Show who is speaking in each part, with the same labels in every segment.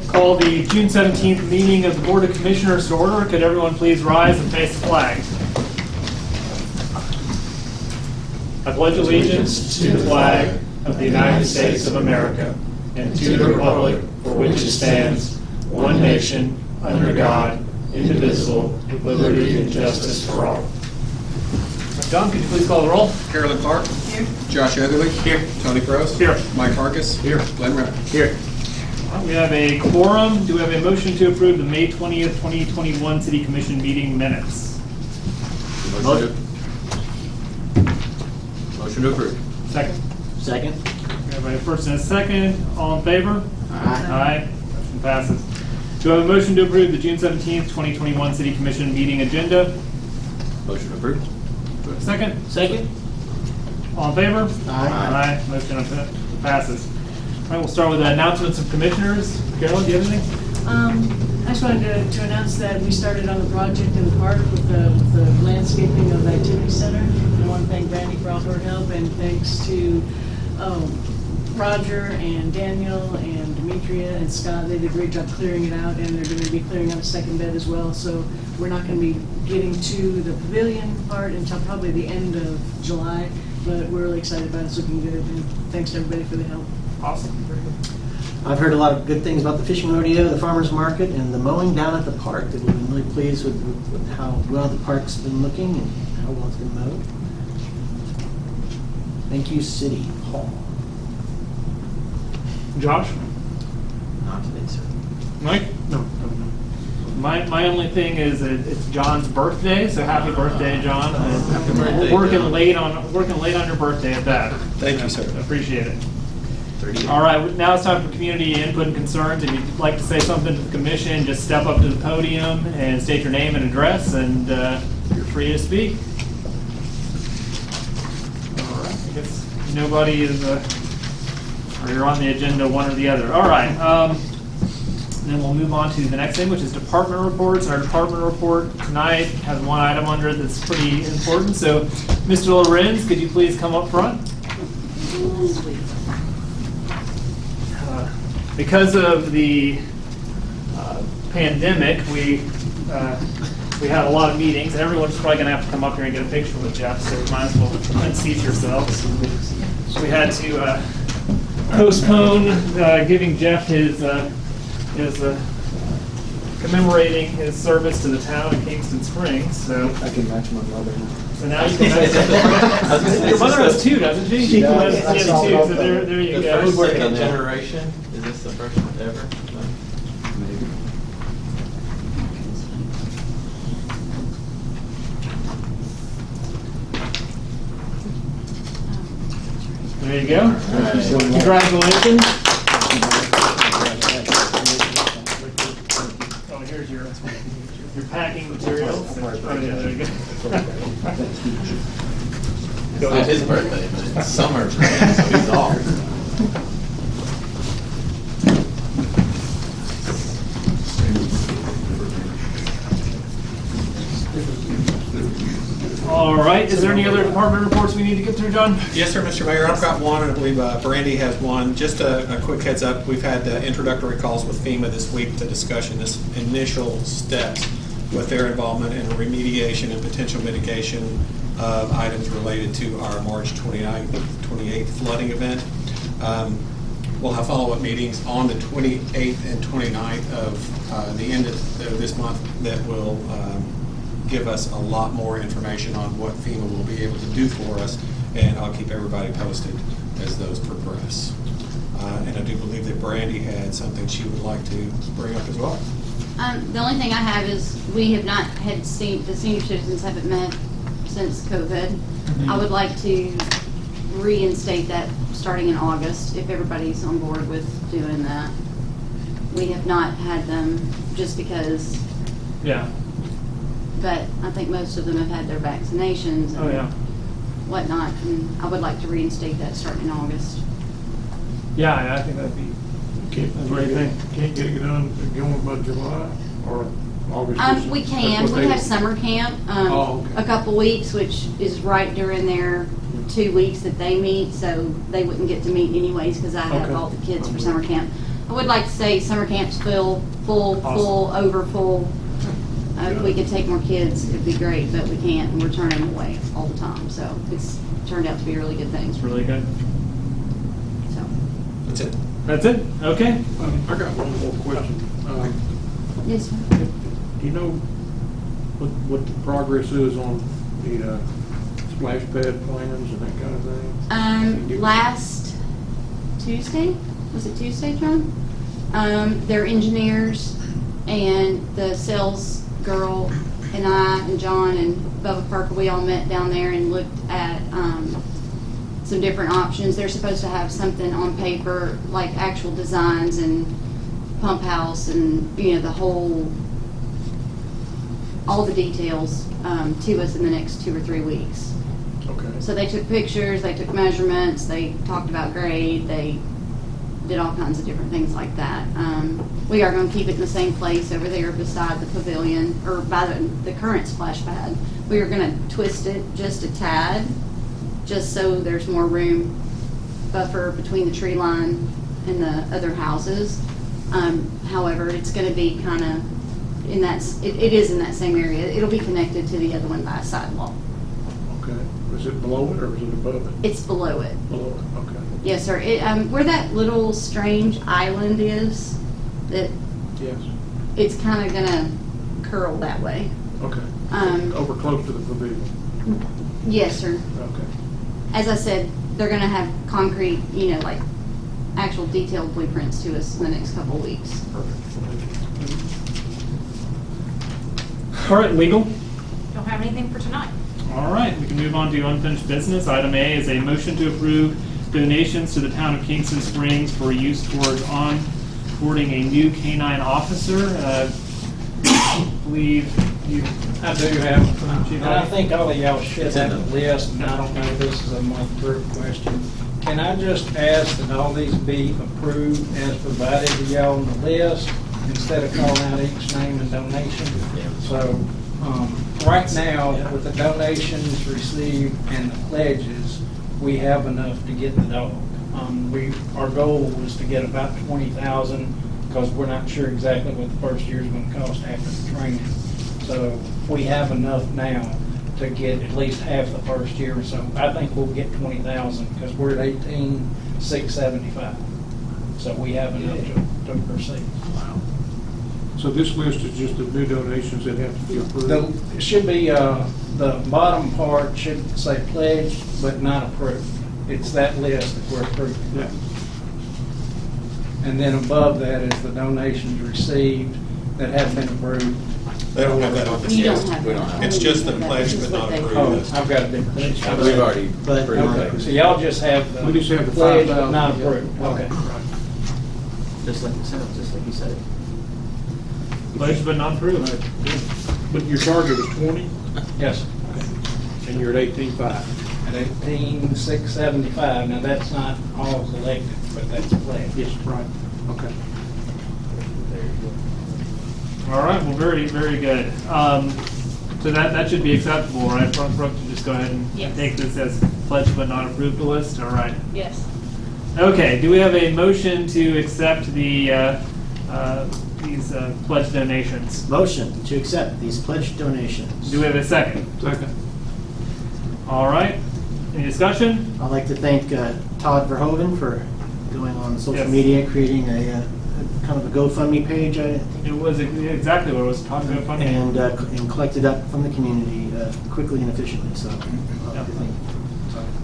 Speaker 1: call the June 17th meeting of the Board of Commissioners to order. Could everyone please rise and face the flag? I pledge allegiance to the flag of the United States of America and to the republic for which it stands, one nation, under God, indivisible, with liberty and justice for all. John, could you please call the roll?
Speaker 2: Carolyn Clark.
Speaker 3: Here.
Speaker 2: Josh Etherly. Here. Tony Gross.
Speaker 1: Here.
Speaker 2: Mike Harkis. Here. Glenn Renner.
Speaker 1: Here. We have a quorum. Do we have a motion to approve the May 20th, 2021 City Commission meeting minutes?
Speaker 4: Motion to approve.
Speaker 1: Second.
Speaker 4: Second.
Speaker 1: We have a first and a second. All in favor?
Speaker 4: Aye.
Speaker 1: Aye. Motion passes. Do I have a motion to approve the June 17th, 2021 City Commission meeting agenda?
Speaker 4: Motion approved.
Speaker 1: Do we have a second?
Speaker 4: Second.
Speaker 1: All in favor?
Speaker 4: Aye.
Speaker 1: Aye. Motion passes. All right, we'll start with the announcements of commissioners. Carolyn, do you have anything?
Speaker 3: I just wanted to announce that we started on the project in the park with the landscaping of the activity center. I want to thank Brandy for all her help, and thanks to Roger and Daniel and Demetria and Scott. They did a great job clearing it out, and they're going to be clearing out a second bed as well. So we're not going to be getting to the pavilion part until probably the end of July, but we're really excited about it. It's looking good, and thanks to everybody for the help.
Speaker 1: Awesome. Very good.
Speaker 5: I've heard a lot of good things about the fishing rodeo, the farmers market, and the mowing down at the park. That we've been really pleased with how well the park's been looking and how well it's been mowed. Thank you, City Hall.
Speaker 1: Josh?
Speaker 5: Not today, sir.
Speaker 1: Mike?
Speaker 5: No.
Speaker 1: My only thing is that it's John's birthday, so happy birthday, John.
Speaker 4: Happy birthday,
Speaker 1: working
Speaker 4: John.
Speaker 1: late on your birthday at that.
Speaker 2: Thank you, sir.
Speaker 1: Appreciate it. All right, now it's time for community input and concerns. If you'd like to say something to the commission, just step up to the podium and state your name and address, and you're free to speak. All right, I guess nobody is, or you're on the agenda, one or the other. All right, then we'll move on to the next thing, which is department reports. Our department report tonight has one item under it that's pretty important. So, Mr. Lorenz, could you please come up front? Because of the pandemic, we had a lot of meetings, and everyone's probably going to have to come up here and get a picture with Jeff, so you might as well unseat yourselves. We had to postpone giving Jeff his commemorating his service to the town of Kingston Springs. So
Speaker 6: I can match my mother.
Speaker 1: So now you can match. Your mother has two, doesn't she?
Speaker 6: She does.
Speaker 1: Has two. So there you
Speaker 4: The
Speaker 1: go.
Speaker 4: first, second generation? Is this the first one ever? No.
Speaker 6: Maybe.
Speaker 1: There you go.
Speaker 4: Right.
Speaker 1: Congratulations. Oh, here's your packing materials. Oh, yeah, there you go.
Speaker 4: It's not his birthday, but it's summer, so he's off.
Speaker 1: All right. Is there any other department reports we need to get through, John?
Speaker 2: Yes, sir, Mr. Mayor. I've got one, and I believe Brandy has one. Just a quick heads up, we've had introductory calls with FEMA this week to discussion this initial steps with their involvement in remediation and potential mitigation of items related to our March 28th flooding event. We'll have follow-up meetings on the 28th and 29th of the end of this month that will give us a lot more information on what FEMA will be able to do for us, and I'll keep everybody posted as those progress. And I do believe that Brandy had something she would like to bring up as well.
Speaker 7: The only thing I have is we have not had the senior citizens haven't met since COVID.
Speaker 1: Mm-hmm.
Speaker 7: I would like to reinstate that starting in August, if everybody's on board with doing that. We have not had them just because,
Speaker 1: Yeah.
Speaker 7: but I think most of them have had their vaccinations and
Speaker 1: Oh, yeah.
Speaker 7: whatnot, and I would like to reinstate that starting in August.
Speaker 1: Yeah, I think that'd be. What do you think?
Speaker 6: Can't get it done going by July or August?
Speaker 7: We can. We have summer camp,
Speaker 6: Oh, okay.
Speaker 7: a couple weeks, which is right during their 2 weeks that they meet, so they wouldn't get to meet anyways because I have
Speaker 6: Okay.
Speaker 7: all the kids for summer camp. I would like to say summer camp's full, over full. If we could take more kids, it'd be great, but we can't, and we're turning them away all the time. So it's turned out to be a really good thing.
Speaker 1: It's really good.
Speaker 7: So,
Speaker 2: That's it.
Speaker 1: That's it? Okay.
Speaker 6: I got one more question.
Speaker 7: yes, sir.
Speaker 6: Do you know what the progress is on the splash pad plans and that kind of thing?
Speaker 7: Last Tuesday, was it Tuesday, John? Their engineers and the sales girl and I and John and Bubba Parker, we all met down there and looked at some different options. They're supposed to have something on paper, like actual designs and pump house and, you know, all the details to us in the next 2 or 3 weeks.
Speaker 6: Okay.
Speaker 7: So they took pictures, they took measurements, they talked about grade, they did all kinds of different things like that. We are going to keep it in the same place over there beside the pavilion, or by the current splash pad. We are going to twist it just a tad, just so there's more room buffer between the tree line and the other houses. However, it's going to be kind of in that, it is in that same area. It'll be connected to the other one by a sidewalk.
Speaker 6: Okay. Is it below it or is it above it?
Speaker 7: It's below it.
Speaker 6: Below it, okay.
Speaker 7: Yes, sir. Where that little strange island is, that
Speaker 6: Yes.
Speaker 7: it's kind of gonna curl that way.
Speaker 6: Okay.
Speaker 7: Um,
Speaker 6: Over close to the pavilion.
Speaker 7: Yes, sir.
Speaker 6: Okay.
Speaker 7: As I said, they're gonna have concrete, you know, like actual detailed blueprints to us in the next couple of weeks.
Speaker 1: All right, legal.
Speaker 8: Don't have anything for tonight.
Speaker 1: All right, we can move on to unfinished business. Item A is a motion to approve donations to the town of Kingston Springs for use towards onboarding a new canine officer. I believe you.
Speaker 9: I do have,
Speaker 1: Chief
Speaker 9: and I
Speaker 1: Hyde?
Speaker 9: think all of y'all should
Speaker 4: It's in
Speaker 9: have
Speaker 4: the-
Speaker 9: a list, and I don't know if this is a month-through question. Can I just ask that all these be approved as provided to y'all on the list, instead of calling out each name and donation? So, right now, with the donations received and the pledges, we have enough to get the dog. Our goal was to get about 20,000, because we're not sure exactly what the first year's gonna cost after the training. So we have enough now to get at least half the first year, so I think we'll get 20,000, because we're at 18,675. So we have enough to proceed.
Speaker 6: So this list is just the new donations that have to be approved?
Speaker 9: It should be, the bottom part should say pledged, but not approved. It's that list that we're approving.
Speaker 6: Yeah.
Speaker 9: And then above that is the donations received that have been approved.
Speaker 2: They don't have that on the
Speaker 7: You don't
Speaker 2: list.
Speaker 7: have
Speaker 4: We don't
Speaker 7: that.
Speaker 4: have
Speaker 2: It's just the
Speaker 7: This
Speaker 2: pledge,
Speaker 7: is
Speaker 2: but
Speaker 7: what
Speaker 2: not
Speaker 7: they-
Speaker 2: approved.
Speaker 9: Oh, I've got a different sheet.
Speaker 4: We've already
Speaker 5: But-
Speaker 4: approved
Speaker 9: Okay,
Speaker 4: those.
Speaker 9: so y'all just have the
Speaker 6: We just have the
Speaker 9: pledged but
Speaker 6: 5,000.
Speaker 9: not approved. Okay.
Speaker 5: Just like it sounds, just like you said.
Speaker 1: Pledged but not approved.
Speaker 6: But your target was 20,
Speaker 9: Yes,
Speaker 6: and you're at 18.5.
Speaker 9: at 18,675. Now, that's not all collected, but that's pledged.
Speaker 6: Yes, right. Okay.
Speaker 1: All right, well, very, very good. So that should be acceptable, right? Brooke, to just go ahead and
Speaker 8: Yes.
Speaker 1: take this as pledged but not approved list? All right.
Speaker 8: Yes.
Speaker 1: Okay, do we have a motion to accept these pledge donations?
Speaker 5: Motion to accept these pledged donations.
Speaker 1: Do we have a second?
Speaker 6: Second.
Speaker 1: All right, any discussion?
Speaker 5: I'd like to thank Todd Verhoeven for going on social
Speaker 1: Yes.
Speaker 5: media, creating a kind of a GoFundMe page, I think,
Speaker 1: It was exactly what it was talking about.
Speaker 5: and collected up from the community quickly and efficiently, so
Speaker 1: Yep.
Speaker 5: I think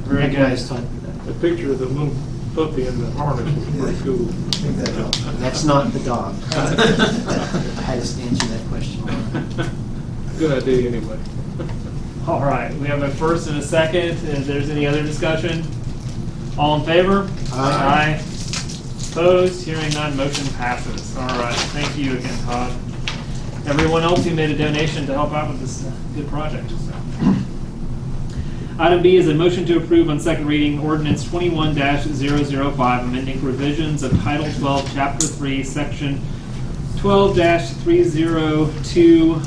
Speaker 1: Very good.
Speaker 5: recognize Todd for that.
Speaker 6: The picture of the little puppy in the harness was pretty cool.
Speaker 5: That's not the dog. I had to answer that question.
Speaker 6: Good idea, anyway.
Speaker 1: All right, we have a first and a second. If there's any other discussion? All in favor?
Speaker 5: Aye.
Speaker 1: Opposed? Hearing none, motion passes. All right, thank you again, Todd. Everyone else who made a donation to help out with this good project. Item B is a motion to approve on second reading ordinance 21-005, amending provisions of Title 12, Chapter 3, Section 12-302,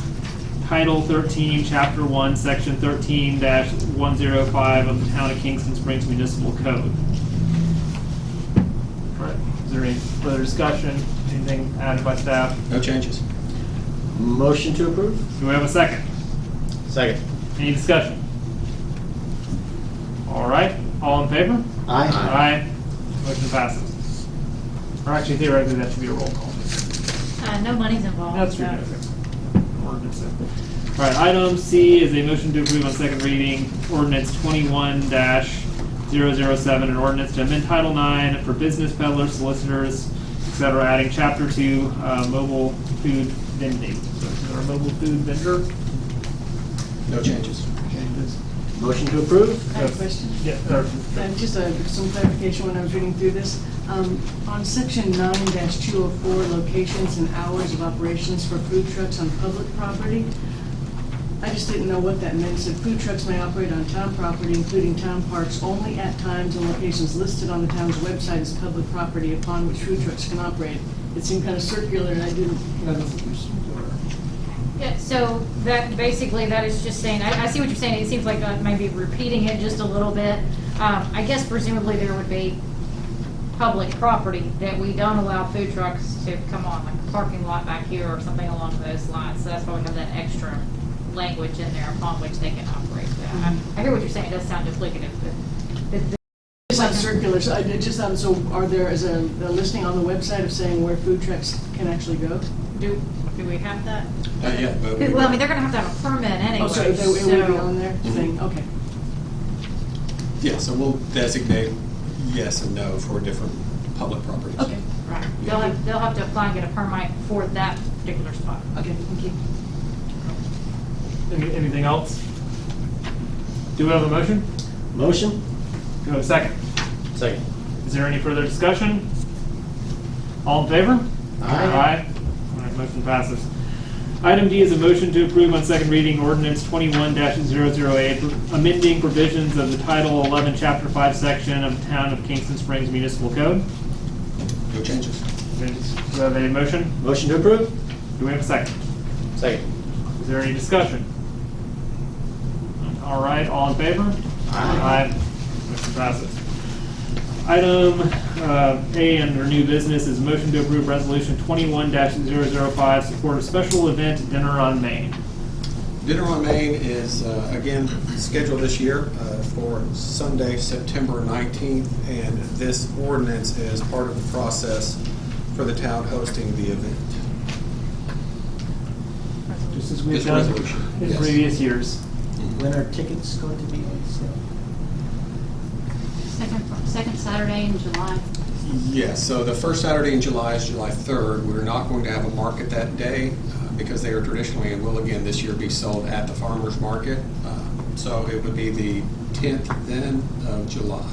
Speaker 1: Title 13, Chapter 1, Section 13-105 of the Town of Kingston Springs Municipal Code. Is there any further discussion? Anything added by staff?
Speaker 2: No changes.
Speaker 5: Motion to approve?
Speaker 1: Do we have a second?
Speaker 4: Second.
Speaker 1: Any discussion? All right, all in favor?
Speaker 5: Aye.
Speaker 1: Aye. Motion passes. Or actually, theoretically, that should be a roll call.
Speaker 8: No money's involved.
Speaker 1: That's true.
Speaker 8: so-
Speaker 1: Ordinance. All right, item C is a motion to approve on second reading ordinance 21-007, an ordinance to amend Title IX for business peddlers, solicitors, et cetera, adding Chapter 2, mobile food vending. So is there a mobile food vendor?
Speaker 2: No changes.
Speaker 5: Motion to approve?
Speaker 3: I have a question.
Speaker 1: Yeah.
Speaker 3: Just some clarification when I was reading through this. On section 9-204, locations and hours of operations for food trucks on public property, I just didn't know what that meant. It said food trucks may operate on town property, including town parks, only at times and locations listed on the town's website as public property upon which food trucks can operate. It seemed kind of circular, and I didn't.
Speaker 8: Yeah, so that, basically, that is just saying, I see what you're saying, it seems like maybe repeating it just a little bit. I guess presumably there would be public property that we don't allow food trucks to come on, like a parking lot back here or something along those lines. So that's why we have that extra language in there upon which they can operate. I hear what you're saying, it does sound duplicative, but
Speaker 3: It sounds circular, so it just sounds, so are there, is a listing on the website of saying where food trucks can actually go?
Speaker 8: do we have that?
Speaker 2: Yeah, but
Speaker 8: Well, I mean, they're gonna have to have a permit anyway,
Speaker 3: Oh, so it would be on there, saying, okay.
Speaker 2: yeah, so we'll designate yes and no for different public properties.
Speaker 3: Okay,
Speaker 8: Right, they'll have to apply and get a permit for that particular spot.
Speaker 3: okay, thank you.
Speaker 1: Anything else? Do we have a motion?
Speaker 5: Motion?
Speaker 1: Do we have a second?
Speaker 4: Second.
Speaker 1: Is there any further discussion? All in favor?
Speaker 5: Aye.
Speaker 1: All right, motion passes. Item D is a motion to approve on second reading ordinance 21-008, amending provisions of the Title 11, Chapter 5 section of the Town of Kingston Springs Municipal Code.
Speaker 2: No changes.
Speaker 1: Do we have a motion?
Speaker 5: Motion to approve?
Speaker 1: Do we have a second?
Speaker 4: Second.
Speaker 1: Is there any discussion? All right, all in favor?
Speaker 5: Aye.
Speaker 1: Motion passes. Item A under new business is a motion to approve resolution 21-005, support a special event dinner on Main.
Speaker 2: Dinner on Main is, again, scheduled this year for Sunday, September 19th, and this ordinance is part of the process for the town hosting the event.
Speaker 1: Just as we've
Speaker 2: It's a
Speaker 1: done
Speaker 2: resolution,
Speaker 1: in
Speaker 2: yes.
Speaker 1: previous years.
Speaker 5: When are tickets going to be on sale?
Speaker 7: Second Saturday in July.
Speaker 2: Yes, so the first Saturday in July is July 3rd. We're not going to have a market that day because they are traditionally and will again this year be sold at the farmer's market. So it would be the 10th then of July.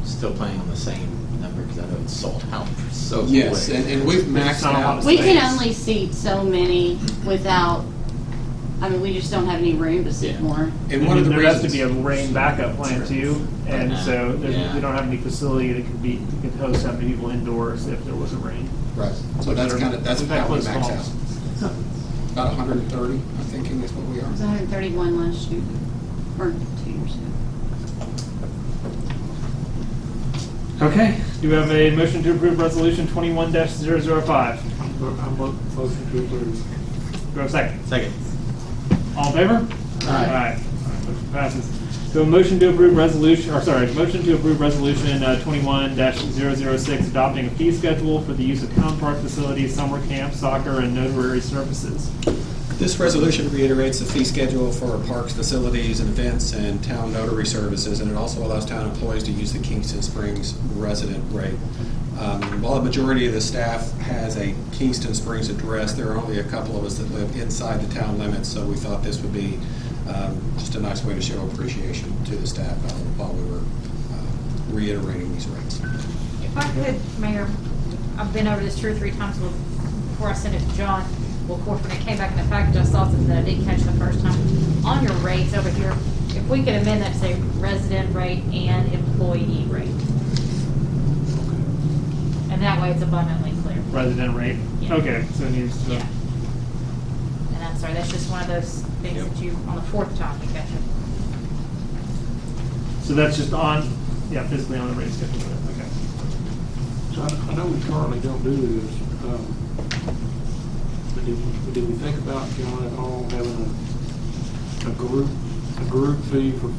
Speaker 4: Still planning on the same number because I know it's sold out for so
Speaker 2: Yes,
Speaker 4: quick.
Speaker 2: and we've maxed
Speaker 1: not a lot
Speaker 2: out.
Speaker 1: of
Speaker 7: We can
Speaker 1: space.
Speaker 7: only seat so many without, I mean, we just don't have any room to seat
Speaker 4: Yeah.
Speaker 7: more.
Speaker 2: And one of the
Speaker 1: there has to
Speaker 2: reasons.
Speaker 1: be a rain backup plan too, and
Speaker 4: Right.
Speaker 1: so
Speaker 4: Yeah.
Speaker 1: we don't have any facility that could host that many people indoors if there was a rain.
Speaker 2: Right, so that's
Speaker 1: We've
Speaker 2: that's
Speaker 1: had
Speaker 2: how we
Speaker 1: close
Speaker 2: max out.
Speaker 1: calls.
Speaker 2: About 130, I'm thinking is what we
Speaker 7: It was
Speaker 2: are.
Speaker 7: 131 last year, or 2 years ago.
Speaker 1: Okay, do we have a motion to approve resolution 21-005?
Speaker 6: Motion to approve.
Speaker 1: Do we have a second?
Speaker 4: Second.
Speaker 1: All in favor?
Speaker 5: Aye.
Speaker 1: All right, motion passes. So a motion to approve resolution, or sorry, motion to approve resolution 21-006, adopting a fee schedule for the use of town park facilities, summer camp, soccer, and notary services.
Speaker 2: This resolution reiterates the fee schedule for parks, facilities, and events, and town notary services, and it also allows town employees to use the Kingston Springs resident rate. While the majority of the staff has a Kingston Springs address, there are only a couple of us that live inside the town limits, so we thought this would be just a nice way to show appreciation to the staff while we were reiterating these rates.
Speaker 8: If I could, Mayor, I've been over this 2 or 3 times before I sent it to John. Well, of course, when it came back in the package, I saw something that I didn't catch the first time. On your rates over here, if we could amend that to say resident rate and employee rate. And that way it's abundantly clear.
Speaker 1: Resident rate?
Speaker 8: Yeah.
Speaker 1: Okay, so it needs to.
Speaker 8: Yeah. And I'm sorry, that's just one of those things
Speaker 4: Yep.
Speaker 8: that you, on the 4th time, you catch it.
Speaker 1: So that's just on, yeah, physically on the rate schedule, okay.
Speaker 6: I know we currently don't do this, but did we think about, John, at all having a group fee for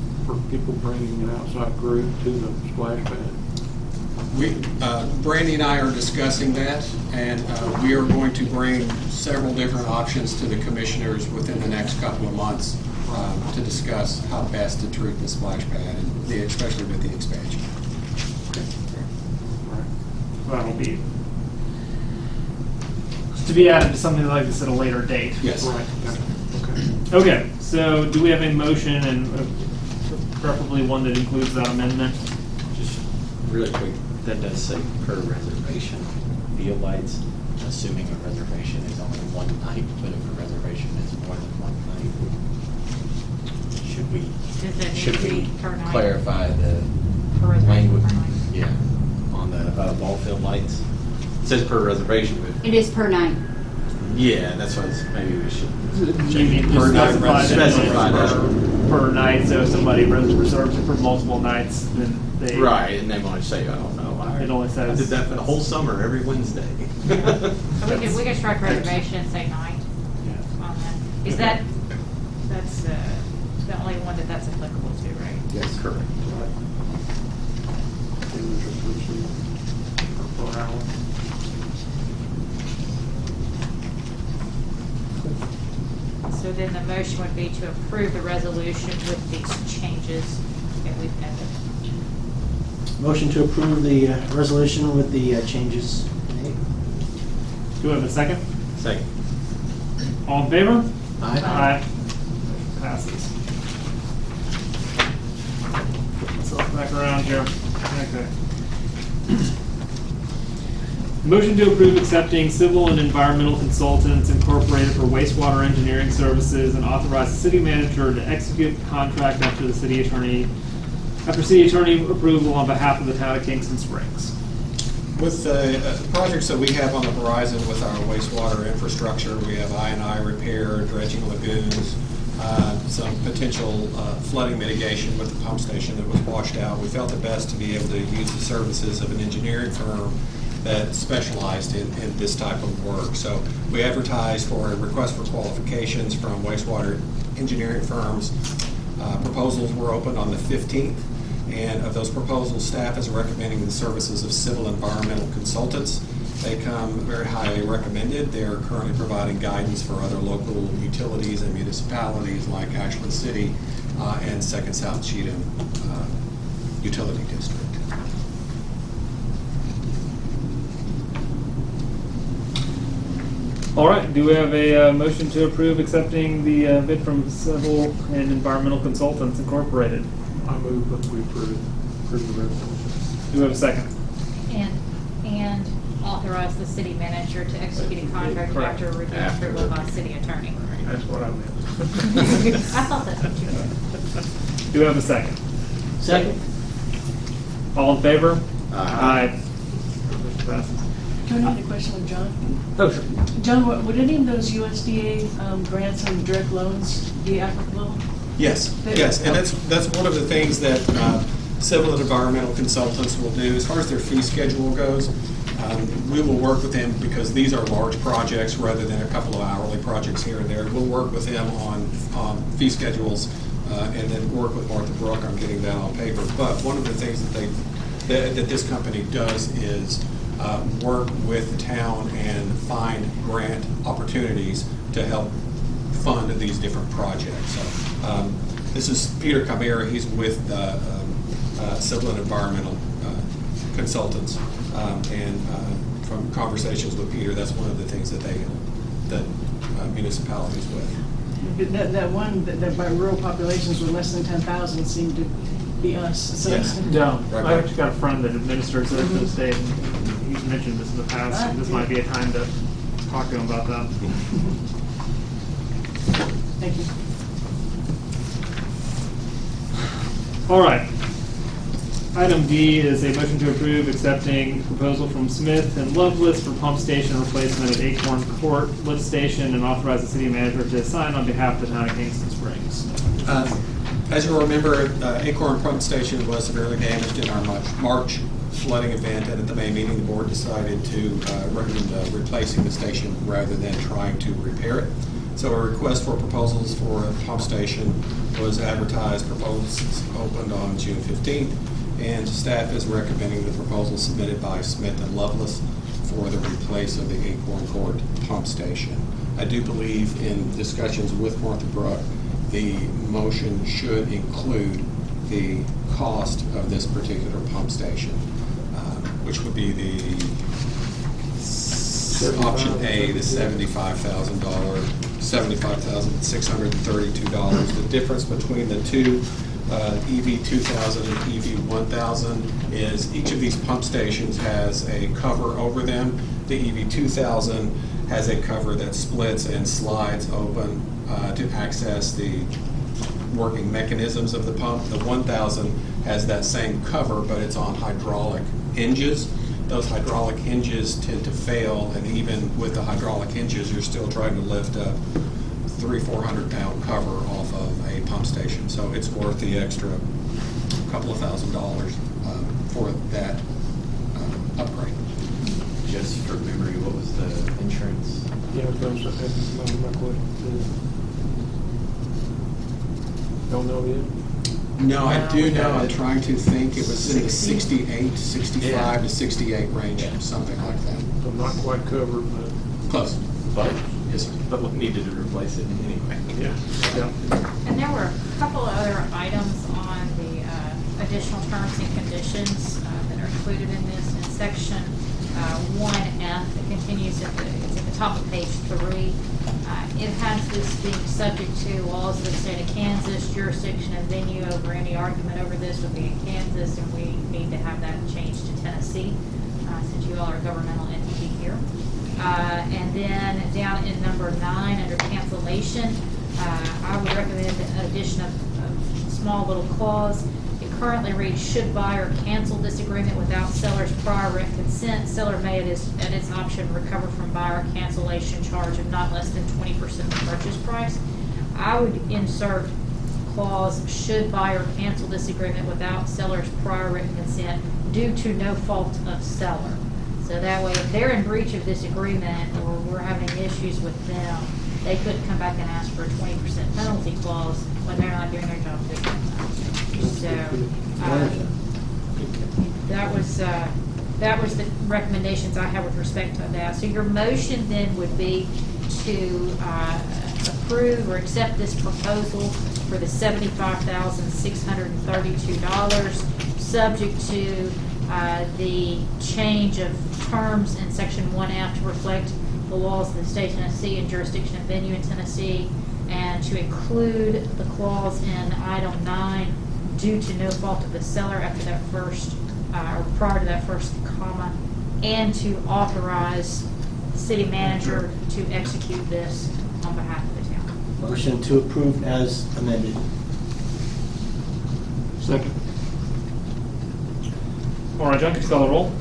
Speaker 6: people bringing an outside group to the splash pad?
Speaker 2: Brandy and I are discussing that, and we are going to bring several different options to the commissioners within the next couple of months to discuss how best to treat the splash pad, and especially with the expansion.
Speaker 1: That'll be to be added to something like this at a later date.
Speaker 2: Yes.
Speaker 6: Right, okay.
Speaker 1: Okay, so do we have a motion, and preferably one that includes that amendment?
Speaker 4: Just really quick, that does say per reservation, field lights, assuming a reservation is only one night, but if a reservation is more than one night,
Speaker 8: Does that need
Speaker 4: should
Speaker 8: to
Speaker 4: we
Speaker 8: be per night?
Speaker 4: clarify the
Speaker 8: Per reservation
Speaker 4: language?
Speaker 8: per night?
Speaker 4: Yeah, on the ball field lights. It says per reservation, but
Speaker 7: It is per night.
Speaker 4: yeah, that's what maybe we should.
Speaker 1: You need to
Speaker 2: Per night,
Speaker 1: specify that
Speaker 4: specify
Speaker 1: per night, so if somebody reserves it for multiple nights, then they.
Speaker 4: Right, and they want to say, I don't know.
Speaker 1: It only says-
Speaker 4: I did that for the whole summer, every Wednesday.
Speaker 8: So we could strike reservation and say night on that. Is that's the only one that's applicable to, right?
Speaker 4: Yes, correct.
Speaker 6: Per hour.
Speaker 8: So then the motion would be to approve the resolution with these changes that we've noted.
Speaker 5: Motion to approve the resolution with the changes made.
Speaker 1: Do we have a second?
Speaker 4: Second.
Speaker 1: All in favor?
Speaker 4: Aye.
Speaker 1: Passes. Put myself back around here. Okay. Motion to approve accepting Civil and Environmental Consultants Incorporated for wastewater engineering services and authorize the city manager to execute the contract after city attorney approval on behalf of the town of Kingston Springs.
Speaker 2: With the projects that we have on the horizon with our wastewater infrastructure, we have I&I repair, dredging lagoons, some potential flooding mitigation with the pump station that was washed out. We felt it best to be able to use the services of an engineering firm that specialized in this type of work. So we advertised for a request for qualifications from wastewater engineering firms. Proposals were opened on the 15th, and of those proposals, staff is recommending the services of Civil Environmental Consultants. They come very highly recommended. They're currently providing guidance for other local utilities and municipalities like Ashland City and Second South Cheatham Utility District.
Speaker 1: All right, do we have a motion to approve accepting the bid from Civil and Environmental Consultants Incorporated?
Speaker 6: I move that we approve the resolution.
Speaker 1: Do we have a second?
Speaker 8: And authorize the city manager to execute a contract
Speaker 1: Correct.
Speaker 8: after review approval by city attorney.
Speaker 6: That's what I meant.
Speaker 8: I thought that's what you meant.
Speaker 1: Do we have a second?
Speaker 5: Second.
Speaker 1: All in favor?
Speaker 4: Aye.
Speaker 1: Motion passes.
Speaker 3: Can I have a question with John?
Speaker 1: Oh, sure.
Speaker 3: John, would any of those USDA grants and direct loans be applicable?
Speaker 2: Yes, yes, and that's one of the things that Civil and Environmental Consultants will do. As far as their fee schedule goes, we will work with them because these are large projects rather than a couple of hourly projects here and there. We'll work with them on fee schedules and then work with Martha Brook on getting that on paper. But one of the things that this company does is work with the town and find grant opportunities to help fund these different projects. So, this is Peter Camara. He's with Civil and Environmental Consultants, and from conversations with Peter, that's one of the things that municipalities with.
Speaker 3: That one, that by rural populations with less than 10,000 seemed to be us. So
Speaker 2: Yes.
Speaker 1: No,
Speaker 2: Right.
Speaker 1: I actually got a friend that administers it for the state, and he's mentioned this in the past, and this might be a time to talk to him about that.
Speaker 3: Thank you.
Speaker 1: All right. Item D is a motion to approve accepting proposal from Smith and Lovelace for pump station replacement at Acorn Court lift station and authorize the city manager to sign on behalf of the town of Kingston Springs.
Speaker 2: As you'll remember, Acorn Pump Station was severely damaged in our March flooding event, and at the May meeting, the board decided to recommend replacing the station rather than trying to repair it. So a request for proposals for a pump station was advertised. Proposals opened on June 15th, and staff is recommending the proposal submitted by Smith and Lovelace for the replace of the Acorn Court pump station. I do believe in discussions with Martha Brook, the motion should include the cost of this particular pump station, which would be the option A, the $75,632. The difference between the two EV 2000 and EV 1000 is each of these pump stations has a cover over them. The EV 2000 has a cover that splits and slides open to access the working mechanisms of the pump. The 1000 has that same cover, but it's on hydraulic hinges. Those hydraulic hinges tend to fail, and even with the hydraulic hinges, you're still trying to lift a 300-400 pound cover off of a pump station. So it's worth the extra couple of $1,000s for that upgrade.
Speaker 4: Just for memory, what was the insurance?
Speaker 6: Yeah, that's my question. Don't know yet?
Speaker 2: No, I do know. I'm trying to think. It was in the 68, 65 to 68 range, something like that.
Speaker 6: So not quite covered, but.
Speaker 2: Close.
Speaker 4: But,
Speaker 2: Yes, sir.
Speaker 4: but we needed to replace it anyway.
Speaker 6: Yeah.
Speaker 8: And there were a couple of other items on the additional terms and conditions that are included in this. In section 1F, it continues it's at the top of page 3. It has this being subject to laws of the state of Kansas, jurisdiction and venue over any argument over this will be in Kansas, and we need to have that changed to Tennessee, since you all are a governmental entity here. And then down in number 9, under cancellation, I would recommend the addition of a small little clause. It currently reads, should buyer cancel this agreement without seller's prior written consent, seller may at its option recover from buyer cancellation charge of not less than 20% of the purchase price. I would insert clause, should buyer cancel this agreement without seller's prior written consent due to no fault of seller. So that way, if they're in breach of this agreement or we're having issues with them, they couldn't come back and ask for a 20% penalty clause when they're not doing their job good enough. So that was the recommendations I have with respect to that. So your motion then would be to approve or accept this proposal for the $75,632, subject to the change of terms in section 1F to reflect the laws of the state of Tennessee and jurisdiction and venue in Tennessee, and to include the clause in item 9, due to no fault of the seller after that first, or prior to that first comma, and to authorize the city manager to execute this on behalf of the town.
Speaker 5: Motion to approve as amended.
Speaker 6: Second.
Speaker 1: All right, John, could you call the roll?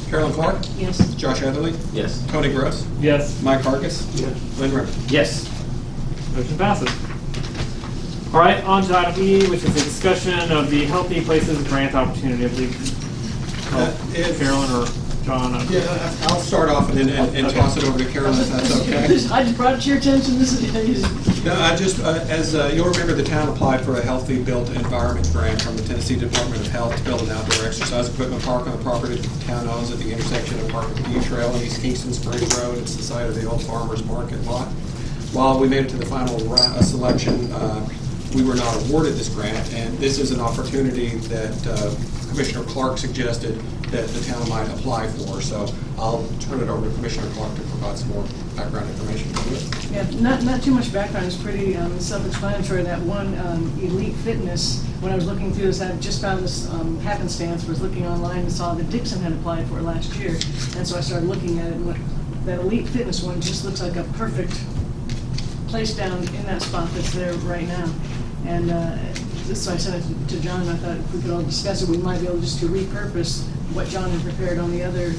Speaker 2: Carolyn Clark,
Speaker 3: Yes.
Speaker 2: Josh Etherly,
Speaker 4: Yes.
Speaker 2: Tony Gross,
Speaker 1: Yes.
Speaker 2: Mike Hargis,
Speaker 6: Yes.
Speaker 2: Lynn Ritter.
Speaker 5: Yes.
Speaker 1: Motion passes. All right, on to item E, which is a discussion of the Healthy Places Grant Opportunity. I believe Carolyn or John.
Speaker 2: Yeah, I'll start off and toss it over to Carolyn if that's okay.
Speaker 3: I just brought it to your attention, this is.
Speaker 2: No, I just, as you'll remember, the town applied for a Healthy Built Environment grant from the Tennessee Department of Health to build an outdoor exercise equipment park on the property that the town owns at the intersection of Park and View Trail and East Kingston Springs Road. It's the site of the old farmer's market lot. While we made it to the final selection, we were not awarded this grant, and this is an opportunity that Commissioner Clark suggested that the town might apply for. So I'll turn it over to Commissioner Clark to provide some more background information on it.
Speaker 3: Yeah, not too much background, it's pretty self-explanatory. That one, Elite Fitness, when I was looking through this, I just found this happenstance, was looking online and saw that Dixon had applied for it last year. And so I started looking at it, and that Elite Fitness one just looks like a perfect place down in that spot that's there right now. And so I sent it to John, and I thought if we could all discuss it, we might be able just to repurpose what John had prepared on the other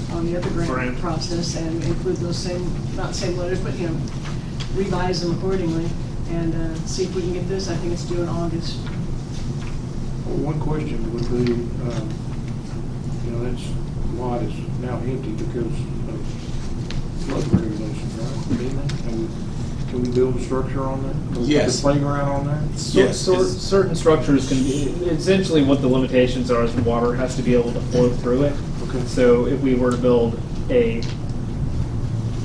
Speaker 3: grant process and include those same, not same letters, but, you know, revise them accordingly and see if we can get this. I think it's due in August.
Speaker 6: Well, one question would be, That lot is now empty because of flood regulations, right? Can we build a structure on there? Can we
Speaker 2: Yes.
Speaker 6: put a playground on there?
Speaker 2: Yes,
Speaker 1: Certain structures can be, essentially what the limitations are is the water has to be able to flow through it.
Speaker 6: Okay.
Speaker 1: So if we were to build a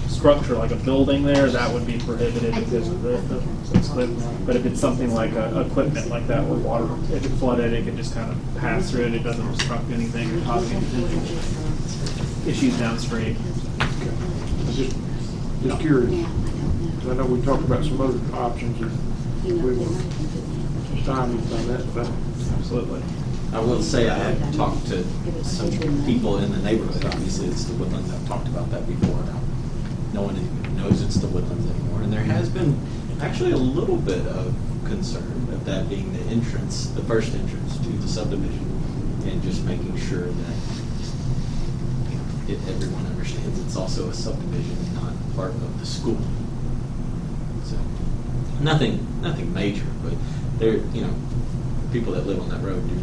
Speaker 1: structure like a building there, that would be prohibited because of but if it's something like equipment like that where water, if it flooded, it could just kind of pass through it. It doesn't obstruct anything or cause any potential issues downstream.
Speaker 6: I'm just curious. 'Cause I know we talked about some other options and we were stymied by that, but
Speaker 1: Absolutely.
Speaker 4: I will say I have talked to some people in the neighborhood. Obviously, it's the Woodlands. I've talked about that before. No one even knows it's the Woodlands anymore. And there has been actually a little bit of concern of that being the entrance, the first entrance to the subdivision, and just making sure that everyone understands it's also a subdivision and not part of the school. So nothing major, but there, people that live on that road do.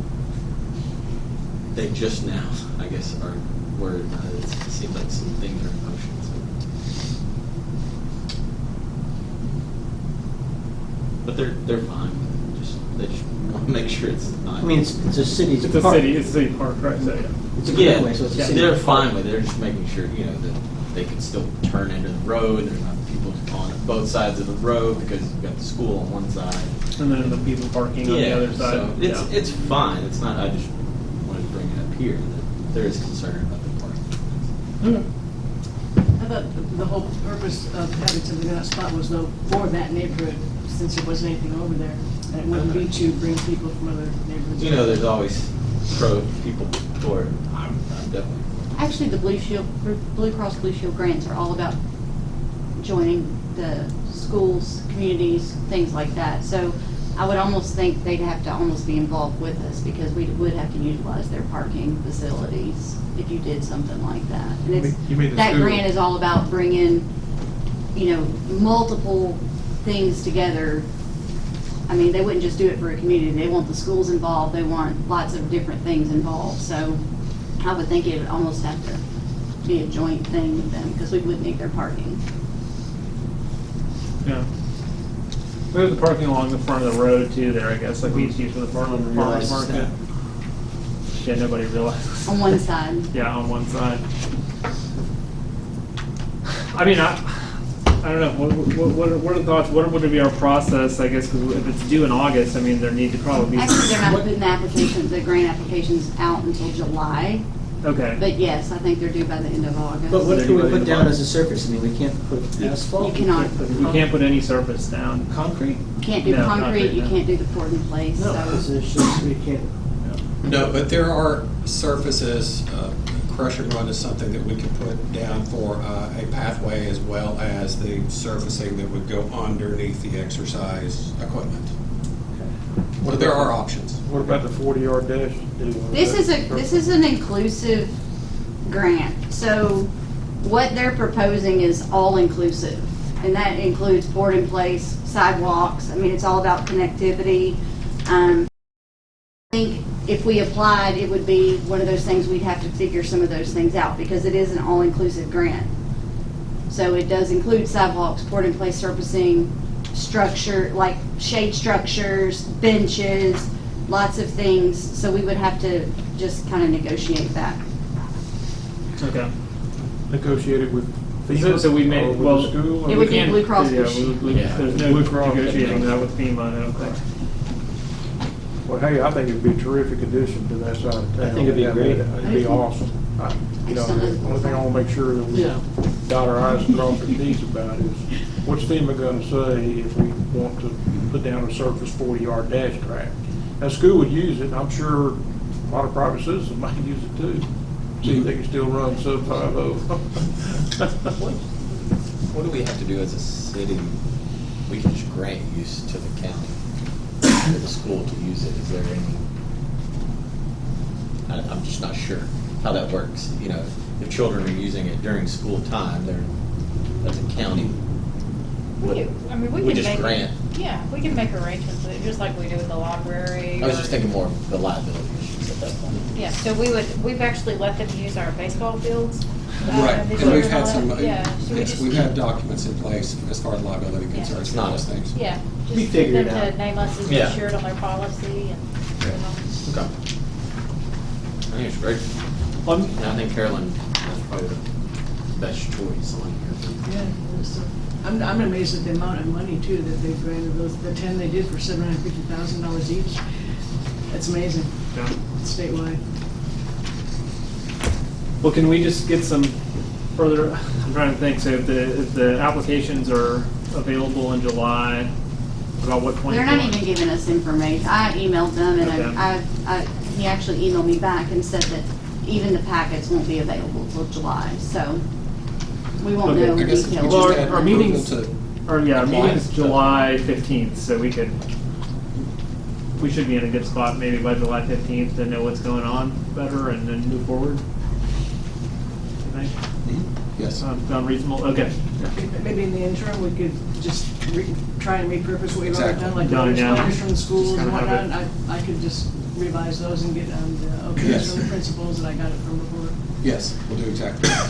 Speaker 4: They just now, I guess, are worried about it. It seems like some things are in motion. So. But they're fine. They just want to make sure it's not.
Speaker 5: I mean, it's a city's
Speaker 1: It's a
Speaker 5: park.
Speaker 1: city, it's a city park, right? So, yeah.
Speaker 5: It's a
Speaker 4: Yeah,
Speaker 5: greenway, so it's a city
Speaker 4: they're
Speaker 5: park.
Speaker 4: fine with it. They're just making sure, that they can still turn into the road. There's not people on both sides of the road because you've got the school on one side.
Speaker 1: And then the people parking on the other side.
Speaker 4: So it's fine. It's not. I just wanted to bring it up here that there is concern about the parking.
Speaker 3: I thought the whole purpose of having something in that spot was though for that neighborhood, since there wasn't anything over there. And it wouldn't be to bring people from other neighborhoods.
Speaker 4: There's always people for it. I'm definitely.
Speaker 7: Actually, the Blue Cross Blue Shield grants are all about joining the schools, communities, things like that. So I would almost think they'd have to almost be involved with us because we would have to utilize their parking facilities if you did something like that. And
Speaker 6: You mean the
Speaker 7: that
Speaker 6: school?
Speaker 7: grant is all about bringing, multiple things together. I mean, they wouldn't just do it for a community. They want the schools involved. They want lots of different things involved. So I would think it would almost have to be a joint thing with them because we would need their parking.
Speaker 1: Yeah. We have the parking along the front of the road too there, I guess, like we used to use for the farmer's
Speaker 5: Realizes
Speaker 1: market.
Speaker 5: that.
Speaker 1: Yeah, nobody realizes.
Speaker 7: On one side.
Speaker 1: Yeah, on one side. I mean, I don't know, what are the thoughts, what would be our process, I guess, because if it's due in August, I mean, there need to probably be.
Speaker 7: Actually, they're not putting the grant applications out until July.
Speaker 1: Okay.
Speaker 7: But yes, I think they're due by the end of August.
Speaker 5: But what
Speaker 1: They're
Speaker 5: can we
Speaker 1: ready to
Speaker 5: put down
Speaker 1: buy.
Speaker 5: as a surface? I mean, we can't put asphalt.
Speaker 7: You cannot.
Speaker 1: You can't put any surface down. Concrete?
Speaker 7: Can't do
Speaker 1: No,
Speaker 7: concrete, you
Speaker 1: no.
Speaker 7: can't do the poured in place,
Speaker 5: No,
Speaker 7: so.
Speaker 5: it's just, we can't.
Speaker 2: No, but there are surfaces, crusher run is something that we can put down for a pathway as well as the surfacing that would go underneath the exercise equipment. Well, there are options.
Speaker 6: what about the 40-yard dash deal?
Speaker 7: This is an inclusive grant, so what they're proposing is all-inclusive. And that includes board in place, sidewalks, I mean, it's all about connectivity. I think if we applied, it would be one of those things we'd have to figure some of those things out because it is an all-inclusive grant. So it does include sidewalks, board in place surfacing, structure, like shade structures, benches, lots of things. So we would have to just kind of negotiate that.
Speaker 1: Okay.
Speaker 6: Negotiated with
Speaker 1: So-
Speaker 6: FEMA
Speaker 1: so we may-
Speaker 6: or with
Speaker 1: well,
Speaker 6: the school? or
Speaker 7: It
Speaker 6: with-
Speaker 7: would be
Speaker 1: can't-
Speaker 7: Blue Cross
Speaker 1: yeah,
Speaker 7: Blue Shield.
Speaker 1: There's no
Speaker 6: Blue Cross.
Speaker 1: negotiating that with FEMA, I don't think.
Speaker 6: Well, hey, I think it'd be a terrific addition to that side of town.
Speaker 5: I think it'd be great.
Speaker 6: It'd be awesome. The only thing I want to make sure that we dot our i's and cross our t's about is, what's FEMA going to say if we want to put down a surface 40-yard dash track? Now, school would use it, and I'm sure a lot of private citizens might use it too. See if they can still run sub 5.0.
Speaker 4: What do we have to do as a city? We can just grant use to the county for the school to use it. Is there any? I'm just not sure how that works. If children are using it during school time, that's a county.
Speaker 8: We
Speaker 4: just
Speaker 8: can
Speaker 4: grant.
Speaker 8: Yeah, we can make arrangements with it, just like we do with the library.
Speaker 4: I was just thinking more of the liability issues at that point.
Speaker 8: Yeah, so we've actually let them use our baseball fields.
Speaker 2: Right,
Speaker 8: this
Speaker 2: and
Speaker 8: year
Speaker 2: we've had
Speaker 8: all
Speaker 2: some,
Speaker 8: that. Yeah, so we
Speaker 2: yes,
Speaker 8: just-
Speaker 2: we've had documents in place as far as liability concerns
Speaker 4: It's
Speaker 2: for
Speaker 4: not-
Speaker 2: those things.
Speaker 8: Yeah,
Speaker 5: We
Speaker 8: just
Speaker 5: figured
Speaker 8: get
Speaker 5: it
Speaker 8: them
Speaker 5: out.
Speaker 8: to name us as
Speaker 4: Yeah.
Speaker 8: insured on their policy and, you know.
Speaker 4: Okay. I think it's great.
Speaker 1: Well,
Speaker 4: And I think Carolyn is probably the best choice on here.
Speaker 3: Yeah, so, I'm amazed at the amount of money too that they granted those, the 10 they did for $750,000 each. That's amazing,
Speaker 1: yeah.
Speaker 3: statewide.
Speaker 1: Well, can we just get some further, I'm trying to think, so if the applications are available in July, about what point?
Speaker 7: They're not even giving us information. I emailed them and
Speaker 1: Okay.
Speaker 7: he actually emailed me back and said that even the packets won't be available till July, so we won't
Speaker 1: Okay.
Speaker 7: know
Speaker 2: I guess if we
Speaker 7: details.
Speaker 1: Well,
Speaker 2: just had
Speaker 1: our
Speaker 2: approval
Speaker 1: meetings,
Speaker 2: to
Speaker 1: our
Speaker 2: apply.
Speaker 1: meeting's July 15th, so we should be in a good spot maybe by July 15th to know what's going on better and then move forward. You think?
Speaker 2: Yes.
Speaker 1: Sound reasonable? Okay.
Speaker 3: Maybe in the interim, we could just try and repurpose what we've already
Speaker 2: Exactly.
Speaker 3: done, like
Speaker 1: Done,
Speaker 3: the
Speaker 1: yeah.
Speaker 3: letters from the schools
Speaker 1: Just
Speaker 3: and
Speaker 1: kinda have
Speaker 3: whatnot. I could just revise those and get the okay
Speaker 2: Yes.
Speaker 3: from the principals that I got it from before.
Speaker 2: Yes, we'll do exactly that.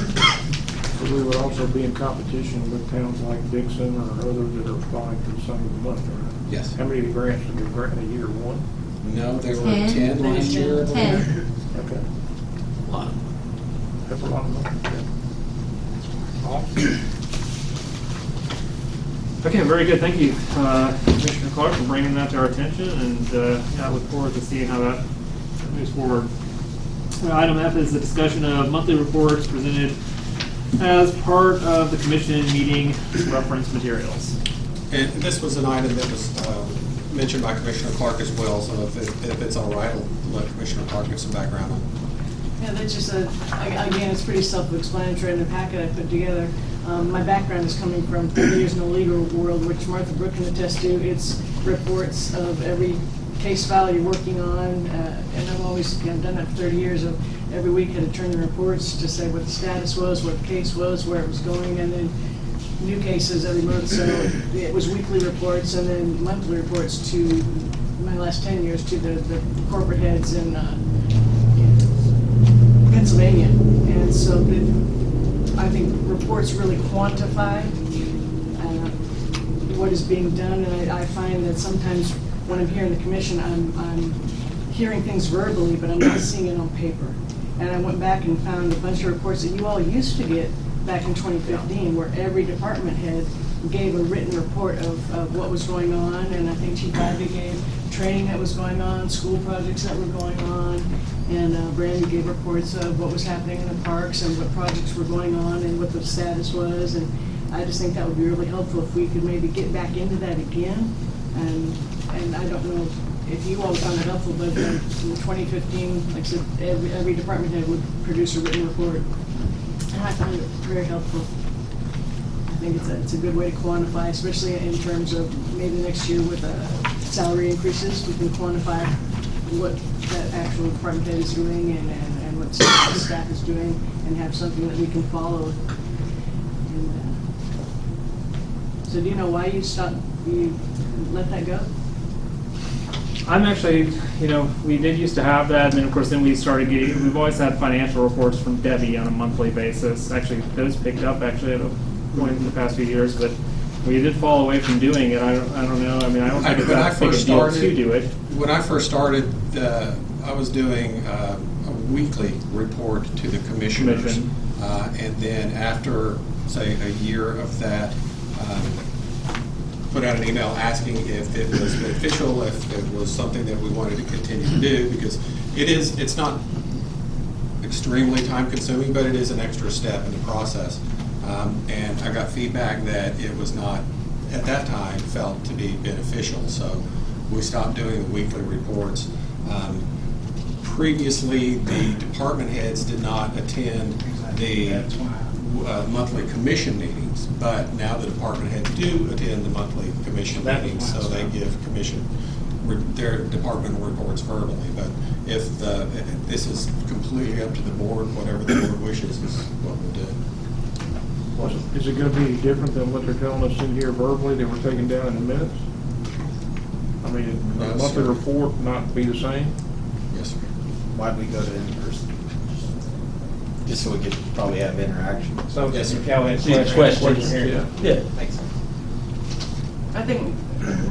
Speaker 6: So we would also be in competition with towns like Dixon or others that are applying for some of the money, right?
Speaker 2: Yes.
Speaker 6: How many grants did we grant in a year? One?
Speaker 2: No, they were
Speaker 7: 10.
Speaker 2: 10 last year. I believe.
Speaker 7: 10.
Speaker 6: Okay.
Speaker 4: A lot.
Speaker 6: That's a lot of money. Awesome.
Speaker 1: Okay, very good. Thank you, Commissioner Clark, for bringing that to our attention, and yeah, I look forward to seeing how that moves forward. Item F is the discussion of monthly reports presented as part of the commission meeting reference materials.
Speaker 2: And this was an item that was mentioned by Commissioner Clark as well, so if it's all right, I'll let Commissioner Clark give some background on it.
Speaker 3: Yeah, that's just again, it's pretty self-explanatory in the packet I put together. My background is coming from 30 years in the legal world, which Martha Brooke can attest to. It's reports of every case file you're working on, and I've always done that for 30 years. Of every week had to turn in reports to say what the status was, what the case was, where it was going, and then new cases every month. So it was weekly reports and then monthly reports to my last 10 years to the corporate heads in Pennsylvania. And so I think reports really quantify what is being done, and I find that sometimes when I'm here in the commission, I'm hearing things verbally, but I'm not seeing it on paper. And I went back and found a bunch of reports that you all used to get back in 2015, where every department head gave a written report of what was going on, and I think Chief Ivy gave training that was going on, school projects that were going on, and Brandy gave reports of what was happening in the parks and what projects were going on and what the status was. And I just think that would be really helpful if we could maybe get back into that again. And I don't know if you all found it helpful, but in 2015, like I said, every department head would produce a written report. And I found it very helpful. I think it's a good way to quantify, especially in terms of maybe next year with salary increases. We can quantify what that actual department head is doing and what the staff is doing, and have something that we can follow. And, so do you know why you let that go?
Speaker 1: I'm actually, we did used to have that, and then of course then we started getting, we've always had financial reports from Debbie on a monthly basis. Actually, those picked up actually at a point in the past few years, but we did fall away from doing it. I don't know, I don't think it's that big a deal to do it.
Speaker 2: When I first started, I was doing a weekly report to the commissioners.
Speaker 1: Commission.
Speaker 2: And then after, say, a year of that, put out an email asking if it was beneficial, if it was something that we wanted to continue to do, because it's not extremely time consuming, but it is an extra step in the process. And I got feedback that it was not, at that time, felt to be beneficial, so we stopped doing the weekly reports. Previously, the department heads did not attend the monthly commission meetings, but now the department heads do attend the monthly commission meetings, so they give their department reports verbally. But if this is completely up to the board, whatever the board wishes is what we'll do.
Speaker 6: Is it going to be any different than what they're telling us in here verbally that we're taking down in the minutes? I mean,
Speaker 2: No,
Speaker 6: the monthly
Speaker 2: sir.
Speaker 6: report not be the same?
Speaker 2: Yes, sir.
Speaker 10: why'd we go to in-person? Just so we could probably have interaction.
Speaker 9: So
Speaker 4: Yes,
Speaker 9: if
Speaker 4: sir.
Speaker 9: y'all had
Speaker 4: See
Speaker 9: questions.
Speaker 6: Yeah.
Speaker 4: Yeah, makes sense.
Speaker 3: I think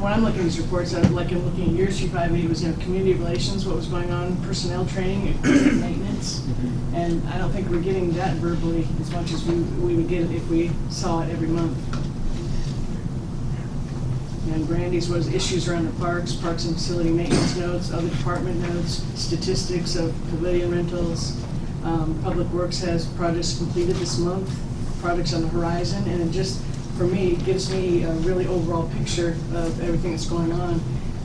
Speaker 3: when I'm looking at these reports, I'm looking at your 258 was, community relations, what was going on, personnel training, equipment maintenance. And I don't think we're getting that verbally as much as we would get it if we saw it every month. And Brandy's was issues around the parks and facility maintenance notes, other department notes, statistics of pavilion rentals. Public Works has projects completed this month, projects on the horizon, and it just, for me, it gives me a really overall picture of everything that's going on.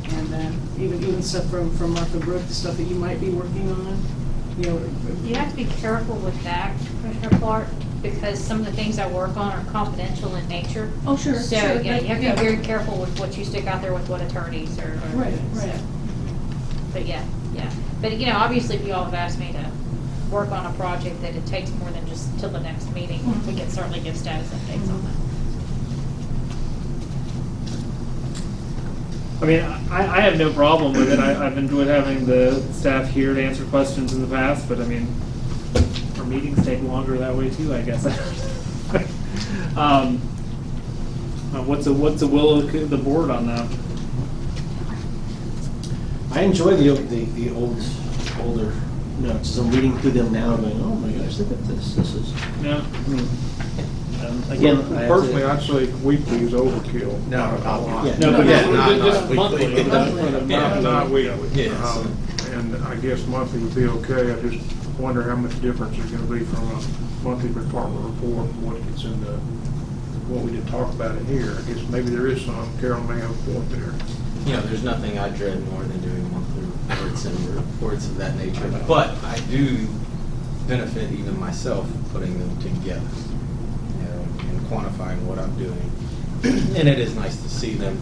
Speaker 3: And even stuff from Martha Brooke, the stuff that you might be working on,
Speaker 8: You have to be careful with that, Commissioner Clark, because some of the things I work on are confidential in nature.
Speaker 3: Oh, sure.
Speaker 8: So,
Speaker 3: sure,
Speaker 8: yeah, you have to
Speaker 3: yeah.
Speaker 8: be very careful with what you stick out there with what attorneys are.
Speaker 3: Right,
Speaker 8: so.
Speaker 3: right.
Speaker 8: But yeah. But, obviously, if you all have asked me to work on a project that it takes more than just till the next meeting, we can certainly give status updates on that.
Speaker 1: I mean, I have no problem with it. I've enjoyed having the staff here to answer questions in the past, but I mean, our meetings take longer that way too, I guess. What's the will of the board on that?
Speaker 5: I enjoy the older notes. As I'm reading through them now, I'm going, oh my gosh, look at this. This is,
Speaker 1: Yeah.
Speaker 5: I mean, again, I have to-
Speaker 6: Personally, I'd say weekly is overkill.
Speaker 10: No, not weekly.
Speaker 5: Yeah.
Speaker 1: No, but
Speaker 10: Yeah, not
Speaker 1: just
Speaker 10: weekly.
Speaker 1: monthly.
Speaker 6: Not weekly.
Speaker 4: Yes.
Speaker 6: And I guess monthly would be okay. I just wonder how much difference there's gonna be from a monthly department report and what gets into what we did talk about in here. I guess maybe there is some. Carol may have a point there.
Speaker 4: There's nothing I dread more than doing monthly reports and reports of that nature. But I do benefit even myself putting them together, and quantifying what I'm doing. And it is nice to see them.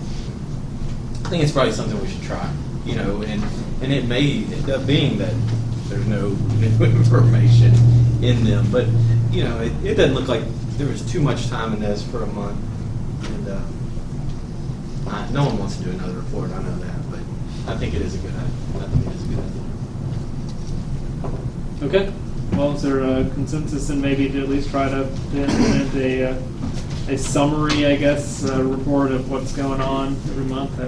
Speaker 4: I think it's probably something we should try, and it may end up being that there's no new information in them, but, it doesn't look like there was too much time in this for a month. And no one wants to do another report, I know that, but I think it is a good idea.
Speaker 1: Okay. Well, is there a consensus and maybe to at least try to implement a summary, I guess, report of what's going on every month?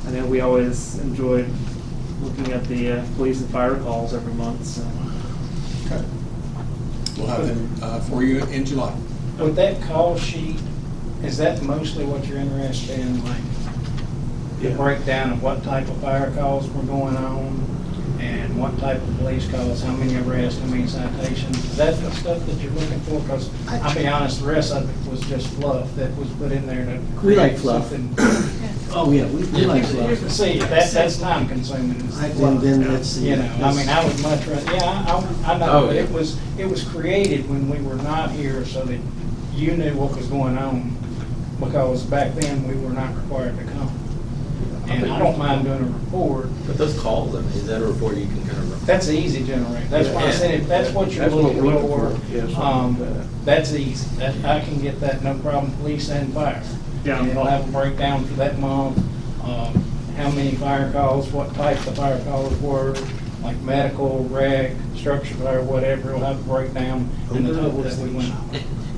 Speaker 1: I know we always enjoyed looking at the police and fire calls every month. So.
Speaker 2: Okay. We'll have them for you in July.
Speaker 9: With that call sheet, is that mostly what you're interested in, like the breakdown of what type of fire calls were going on and what type of police calls, how many arrests, how many citations? Is that the stuff that you're looking for? Because I'll be honest, the rest of it was just fluff that was put in there to
Speaker 5: We like
Speaker 9: create
Speaker 5: fluff.
Speaker 9: something.
Speaker 5: oh yeah, we like fluff.
Speaker 9: See, that's time consuming. is the
Speaker 5: I
Speaker 9: fluff.
Speaker 5: then let's
Speaker 9: I would much rather, I know,
Speaker 4: Oh,
Speaker 9: but
Speaker 4: yeah.
Speaker 9: it was created when we were not here so that you knew what was going on, because back then we were not required to come. And I don't mind doing a report.
Speaker 4: But those calls, is that a report you can kind of?
Speaker 9: That's easy to generate. That's why I said, if that's what you're
Speaker 6: That's what
Speaker 9: looking
Speaker 6: we're looking
Speaker 9: for,
Speaker 6: for. Yeah, something like that.
Speaker 9: that's easy. I can get that, no problem, police and fire.
Speaker 1: Yeah.
Speaker 9: And it'll have a breakdown for that month, how many fire calls, what type of fire calls were, like medical, rec, structure fire, whatever, it'll have a breakdown in the total that we went.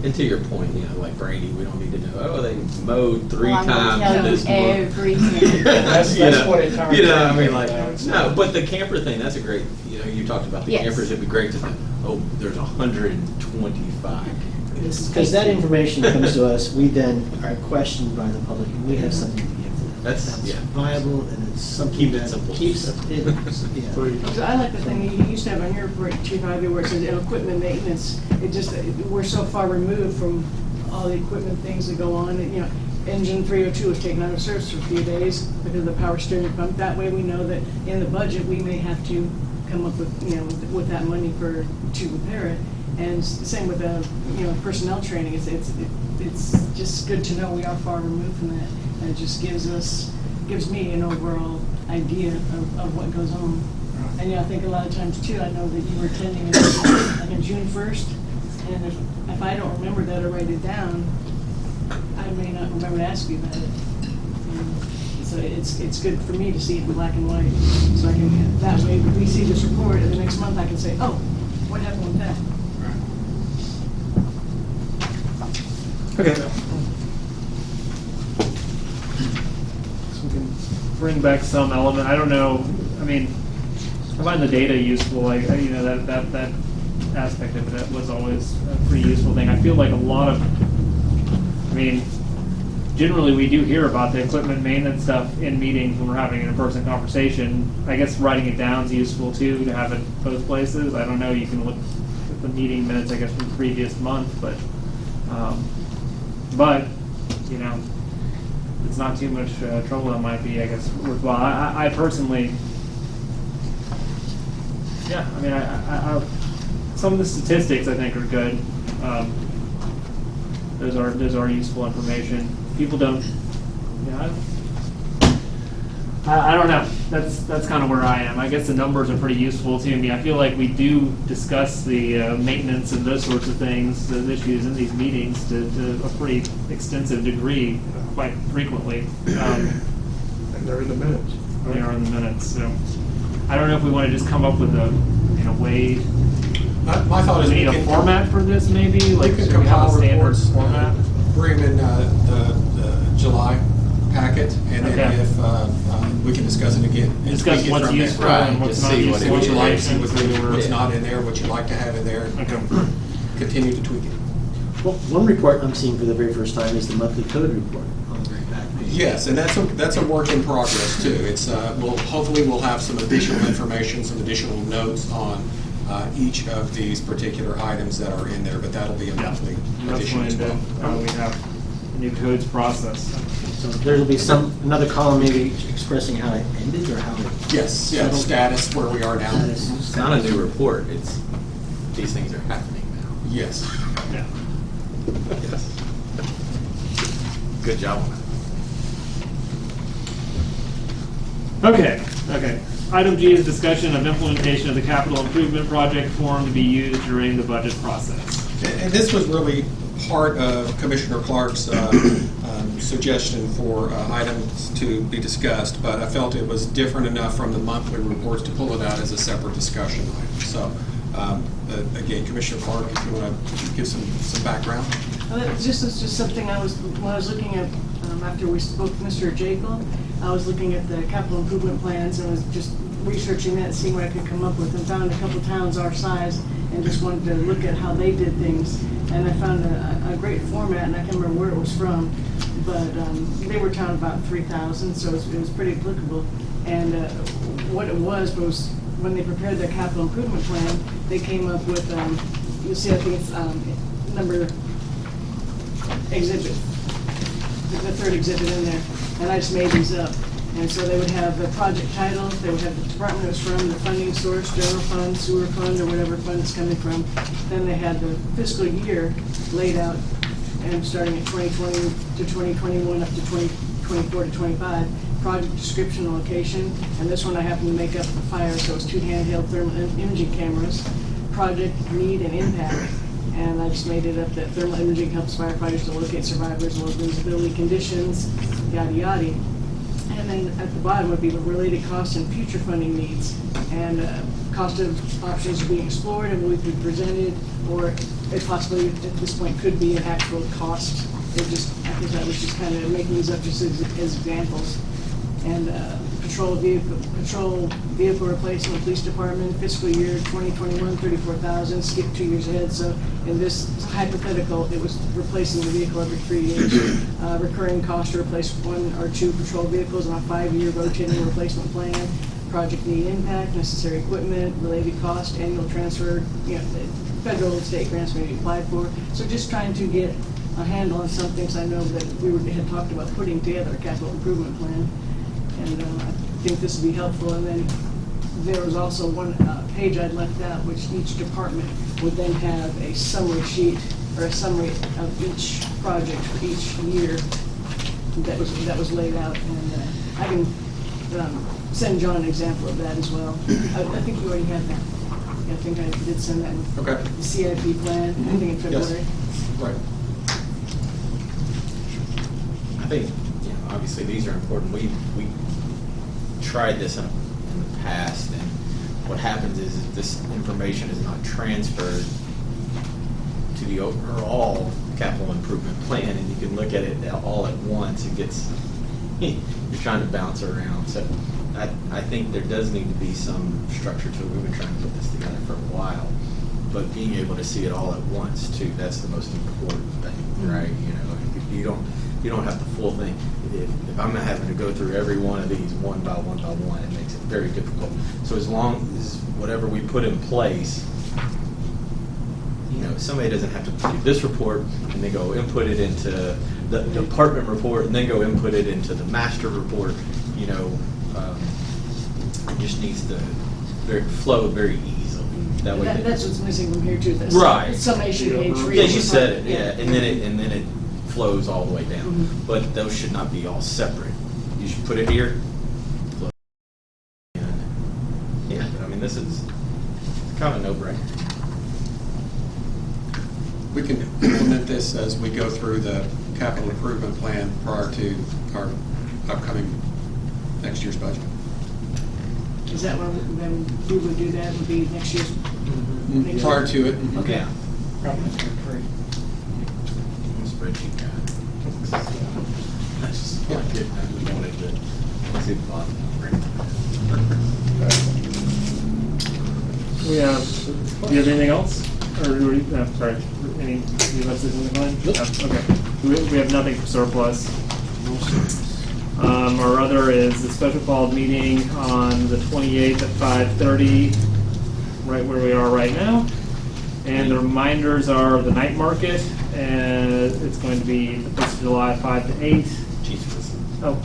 Speaker 4: And to your point, like Brady, we don't need to know, they mowed 3
Speaker 7: Well, I'm gonna
Speaker 4: times
Speaker 7: tell
Speaker 4: this
Speaker 7: you
Speaker 4: month.
Speaker 7: everything.
Speaker 9: That's what it turns
Speaker 4: I
Speaker 9: out.
Speaker 4: mean, like, no, but the camper thing, that's a great, you talked about the
Speaker 7: Yes.
Speaker 4: campers, it'd be great to know, there's 125 campers.
Speaker 5: Because that information comes to us, we then are questioned by the public, and we have something to give to them.
Speaker 4: That's- yeah.
Speaker 5: viable, and it's something
Speaker 4: Keep it
Speaker 5: that
Speaker 4: simple.
Speaker 5: keeps it.
Speaker 3: Because I like the thing you used to have on your report, Chief Ivy, where it says equipment maintenance. We're so far removed from all the equipment things that go on. Engine 302 was taken out of service for a few days because of the power steering pump. That way we know that in the budget, we may have to come up with, with that money to repair it. And it's the same with personnel training. It's just good to know we are far removed from that. And it just gives me an overall idea of what goes on. And I think a lot of times too, I know that you were attending like on June 1st, and if I don't remember that or write it down, I may not remember to ask you about it. So So it's good for me to see it in black and white. So I can, that way, when we see this report, and the next month I can say, oh, what happened with that?
Speaker 1: Okay. So we can bring back some element, I don't know, I mean, I find the data useful, you know, that aspect of it was always a pretty useful thing. I feel like a lot of, I mean, generally we do hear about the equipment maintenance stuff in meetings when we're having an in-person conversation. I guess writing it down is useful too, to have it both places. I don't know, you can look at the meeting minutes, I guess, from the previous month, but, you know, it's not too much trouble, it might be, I guess, worthwhile. I personally, yeah, I mean, I some of the statistics I think are good. Those are useful information. People don't, yeah, I don't know. That's kind of where I am. I guess the numbers are pretty useful to me. I feel like we do discuss the maintenance and those sorts of things, those issues in these meetings to a pretty extensive degree, quite frequently.
Speaker 6: And they're in the minutes.
Speaker 1: They are in the minutes. So I don't know if we want to just come up with a way.
Speaker 2: My thought is
Speaker 1: Do we need a format for this, maybe? Like,
Speaker 2: We can
Speaker 1: should we have a
Speaker 2: compile
Speaker 1: standard
Speaker 2: reports,
Speaker 1: format?
Speaker 2: bring them in the July packet, and then
Speaker 1: Okay.
Speaker 2: if we can discuss it again. and
Speaker 1: Discuss
Speaker 2: tweak it
Speaker 1: what's
Speaker 2: from there.
Speaker 1: useful
Speaker 4: Right,
Speaker 1: and what's
Speaker 4: just
Speaker 1: not
Speaker 4: see what
Speaker 1: useful.
Speaker 4: it
Speaker 2: What you like, see
Speaker 1: information.
Speaker 2: what's not in there, what you'd like to have in there.
Speaker 1: Okay.
Speaker 2: Continue to tweak it.
Speaker 5: Well, one report I'm seeing for the very first time is the monthly code report on the very back page.
Speaker 2: Yes, and that's a work in progress too. It's hopefully we'll have some additional information, some additional notes on each of these particular items that are in there, but that'll be a monthly
Speaker 1: That's
Speaker 2: addition
Speaker 1: when
Speaker 2: as well.
Speaker 1: we have the new codes process.
Speaker 5: So there'll be another column maybe expressing how it ended or how it.
Speaker 2: Yes, yeah,
Speaker 5: settled.
Speaker 2: status where we are now.
Speaker 5: Status.
Speaker 4: It's not a new report, it's, these things are happening now.
Speaker 2: Yes.
Speaker 1: Yeah.
Speaker 4: Yes. Good job on that.
Speaker 1: Okay. Item G is discussion of implementation of the capital improvement project form to be used during the budget process.
Speaker 2: And this was really part of Commissioner Clark's suggestion for items to be discussed, but I felt it was different enough from the monthly reports to pull it out as a separate discussion item. So, again, Commissioner Clark, if you want to give some background.
Speaker 3: It's just something when I was looking at, after we spoke with Mr. Jekyll, I was looking at the capital improvement plans and was just researching that, seeing what I could come up with, and found a couple towns our size, and just wanted to look at how they did things. And I found a great format, and I can't remember where it was from, but they were down about 3,000, so it was pretty applicable. And what it was when they prepared their capital improvement plan, they came up with, you'll see, I think it's number exhibit, the third exhibit in there, and I just made these up. And so they would have the project title, they would have the department it's from, the funding source, general fund, sewer fund, or whatever fund it's coming from. Then they had the fiscal year laid out, and starting at 2020 to 2021 up to 2024 to 25. Project description and location, and this one I happened to make up for fire, so it's 2 handheld thermal imaging cameras. Project need and impact, and I just made it up that thermal imaging helps firefighters to locate survivors, low visibility conditions, yada yada. And then at the bottom would be the related costs and future funding needs. And cost of options are being explored and will be presented, or it possibly at this point could be an actual cost. I think that was just kind of making these up just as examples. And patrol vehicle replacement, police department, fiscal year 2021, 34,000, skip 2 years ahead. So in this hypothetical, it was replacing the vehicle every 3 years. Recurring cost to replace 1 or 2 patrol vehicles on a 5-year rotating replacement plan. Project need impact, necessary equipment, related cost, annual transfer, federal and state grants may be applied for. So just trying to get a handle on some things. I know that we had talked about putting together a capital improvement plan. And I think this would be helpful. And then there was also one page I'd left out, which each department would then have a summary sheet or a summary of each project for each year that was laid out. And I can send John an example of that as well. I think you already had that. I think I did send that.
Speaker 2: Okay.
Speaker 3: The CIP plan, I think in February.
Speaker 2: Right.
Speaker 4: I think, obviously these are important. We tried this in the past, and what happens is this information is not transferred to the overall capital improvement plan, and you can look at it all at once. It gets, you're trying to bounce around. So I think there does need to be some structure to it. We've been trying to put this together for a while, but being able to see it all at once too, that's the most important thing, right? You don't have the full thing. If I'm having to go through every one of these one by one, it makes it very difficult. So as long as whatever we put in place, somebody doesn't have to do this report and then go input it into the department report and then go input it into the master report. It just needs to flow very easily. That way.
Speaker 3: That's what's missing from here too.
Speaker 4: Right.
Speaker 3: Summation page.
Speaker 4: Yeah, you said it. Yeah, and then it flows all the way down.
Speaker 3: Mhm.
Speaker 4: But those should not be all separate. You should put it here. Flow. And, yeah, I mean this is kind of a no-brainer.
Speaker 2: We can implement this as we go through the capital improvement plan prior to our upcoming next year's budget.
Speaker 3: Is that when we would do that, would be next year's? next
Speaker 2: Prior
Speaker 3: year?
Speaker 2: to it.
Speaker 3: Okay.
Speaker 4: Yeah.
Speaker 9: Probably free.
Speaker 4: Spreadsheet guy. I just like it. I just wanted to see the bottom.
Speaker 1: Do you have anything else? Or do we, no, sorry, any lessons in the line?
Speaker 5: Nope.
Speaker 1: Okay. We have nothing for surplus. Our other is the special called meeting on the 28th at 5:30, right where we are right now. And the reminders are the night market, and it's going to be the 1st of July, 5 to 8.
Speaker 4: Jesus.
Speaker 1: Oh,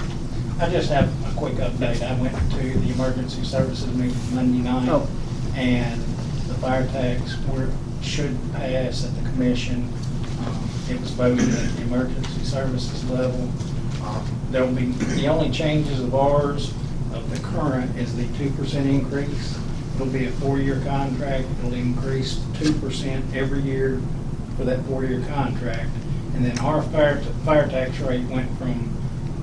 Speaker 9: I just have a quick update. I went to the emergency services meeting Monday night,
Speaker 1: Oh.
Speaker 9: and the fire tax should pass at the commission. It was voted at the emergency services level. There'll be, the only changes of ours, of the current, is the 2% increase. It'll be a 4-year contract. It'll increase 2% every year for that 4-year contract. And then our fire tax rate went from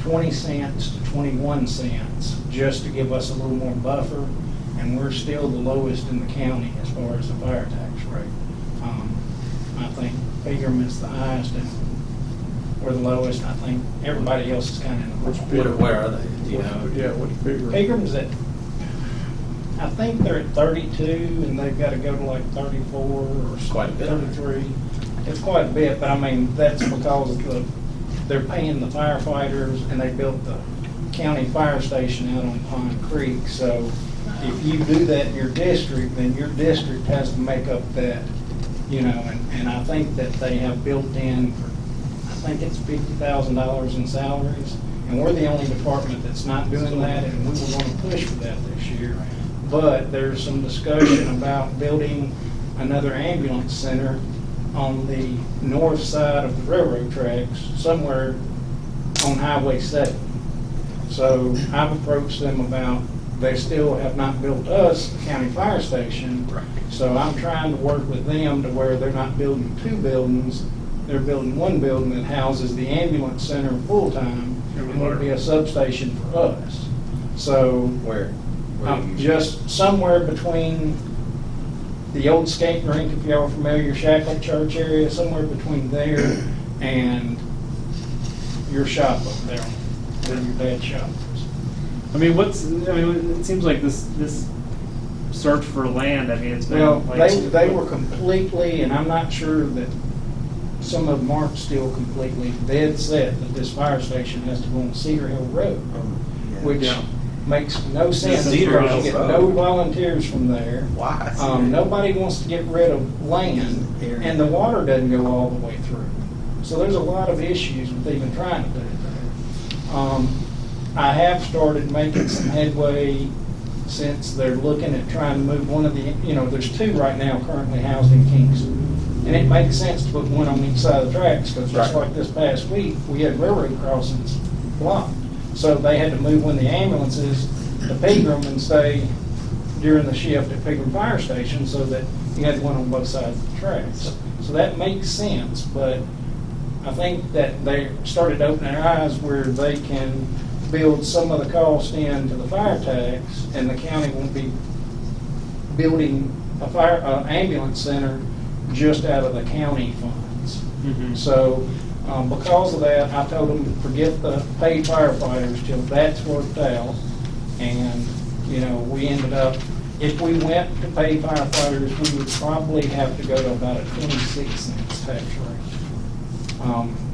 Speaker 9: 20 cents to 21 cents, just to give us a little more buffer. And we're still the lowest in the county as far as the fire tax rate. I think Pegram is the highest, and we're the lowest. I think everybody else is kind of in the middle.
Speaker 4: Where are they? Do you know?
Speaker 6: Yeah, what's bigger?
Speaker 9: Pegram's at, I think they're at 32, and they've got to go to like 34 or
Speaker 4: Quite a bit.
Speaker 9: 33. It's quite a bit, but I mean, that's because they're paying the firefighters, and they built the county fire station out on Pond Creek. So if you do that in your district, then your district has to make up that, and I think that they have built in, I think it's $50,000 in salaries, and we're the only department that's not doing that, and we were going to push for that this year. But there's some discussion about building another ambulance center on the north side of the railroad tracks, somewhere on Highway 7. So I've approached them about, they still have not built us a county fire station.
Speaker 4: Right.
Speaker 9: So I'm trying to work with them to where they're not building 2 buildings, they're building 1 building that houses the ambulance center full-time, and would be a substation for us. So
Speaker 4: Where you-
Speaker 9: just somewhere between the old skating rink, if y'all are familiar, Shackle Church area, somewhere between there and your shop over there, where your dad's shop is.
Speaker 1: I mean, it seems like this search for land, it's been
Speaker 9: Well,
Speaker 1: like.
Speaker 9: they were completely, and I'm not sure that some of them aren't still completely dead set that this fire station has to go on Cedar Hill Road, which
Speaker 1: Yeah.
Speaker 9: makes no sense.
Speaker 4: Cedar
Speaker 9: because
Speaker 4: Hill
Speaker 9: you get
Speaker 4: Road.
Speaker 9: no volunteers from there.
Speaker 4: Why?
Speaker 9: Nobody wants to get rid of land, and the water doesn't go all the way through. So there's a lot of issues with even trying to put it there. I have started making some headway since they're looking at trying to move one of the, there's 2 right now currently housed in Kingston. And it makes sense to put one on each side of the tracks, because just like this past week, we had railroad crossings blocked. So they had to move one of the ambulances to Pegram and stay during the shift at Pegram Fire Station, so that you had one on both sides of the tracks. So that makes sense, but I think that they started opening their eyes where they can build some of the cost into the fire tax, and the county won't be building a ambulance center just out of the county funds. So because of that, I told them to forget the paid firefighters till that's worked out. And, you know, we ended up, if we went to pay firefighters, we would probably have to go to about a 26 cents tax rate.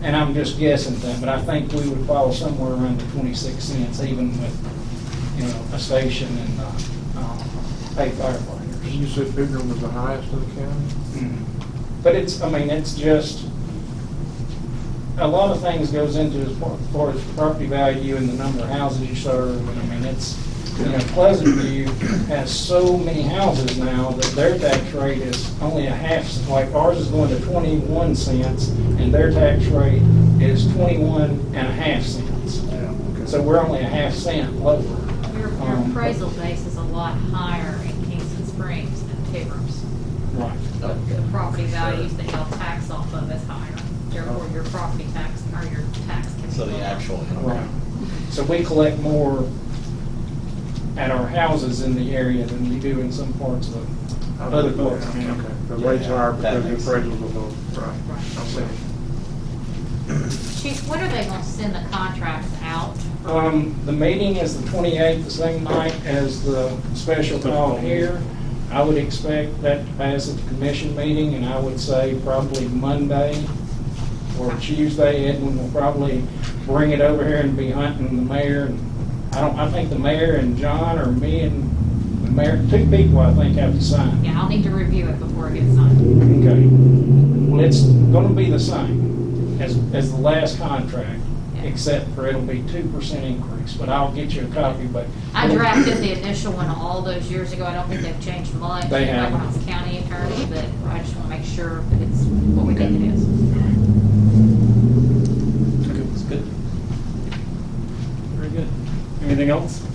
Speaker 9: And I'm just guessing that, but I think we would fall somewhere around the 26 cents, even with, you know, a station and paid firefighters.
Speaker 6: You said Bighorn was the highest in the county?
Speaker 9: But it's, I mean, it's just, a lot of things goes into as far as property value and the number of houses you serve, and I mean, it's, you know, Pleasant View has so many houses now that their tax rate is only a half, like ours is going to 21 cents, and their tax rate is 21 and a half cents.
Speaker 6: Yeah, okay.
Speaker 9: So we're only a half cent lower.
Speaker 8: Your appraisal base is a lot higher in Kingston Springs than Tibbers.
Speaker 9: Right.
Speaker 8: The property values that y'all tax off of is higher. Therefore, your property tax, or your tax can be
Speaker 10: So the
Speaker 8: lower.
Speaker 10: actual.
Speaker 9: Right. So we collect more at our houses in the area than we do in some parts of other parts.
Speaker 6: Okay, the rates are because the
Speaker 10: makes
Speaker 6: appraisals are low, right?
Speaker 8: Right.
Speaker 6: Okay.
Speaker 8: Chief, when are they gonna send the contracts out?
Speaker 9: The meeting is the 28th, the same night as the special call here. I would expect that to pass at the commission meeting, and I would say probably Monday or Tuesday. Edwin will probably bring it over here and be hunting the mayor. I think the mayor and John, or me and the mayor, 2 people I think have to sign.
Speaker 8: Yeah, I'll need to review it before it gets signed.
Speaker 9: Okay. Well, it's gonna be the same as the last contract, except for it'll be 2% increase, but I'll get you a copy, but.
Speaker 8: I drafted the initial one all those years ago. I don't think they've changed much.
Speaker 9: They
Speaker 8: Back
Speaker 9: haven't.
Speaker 8: when I was county attorney, but I just wanna make sure that it's what we think it is.
Speaker 10: It's good.
Speaker 1: Very good. Anything else?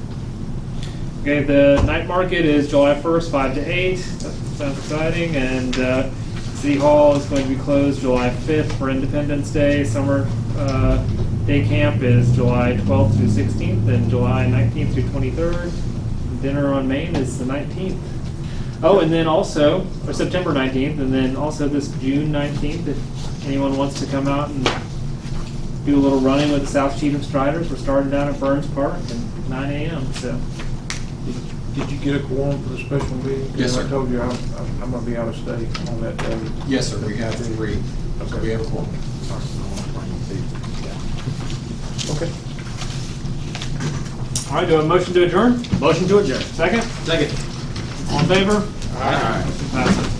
Speaker 1: Okay, the night market is July 1st, 5 to 8. That sounds exciting. And City Hall is going to be closed July 5th for Independence Day. Summer day camp is July 12th through 16th and July 19th through 23rd. Dinner on Main is the 19th. Oh, and then also, or September 19th, and then also this June 19th, if anyone wants to come out and do a little running with the South Cheatham Striders. We're starting down at Burns Park at 9 a.m. So
Speaker 6: Did you get a quorum for the special meeting?
Speaker 2: Yes, sir.
Speaker 6: I told you I'm going to be out of state on that day.
Speaker 2: Yes, sir, we have 3. So we have a quorum.
Speaker 6: Okay.
Speaker 1: all right, do I have a motion to adjourn?
Speaker 10: Motion to adjourn.
Speaker 1: Second?
Speaker 10: Second.
Speaker 1: All in favor?
Speaker 10: All right.
Speaker 1: Passes.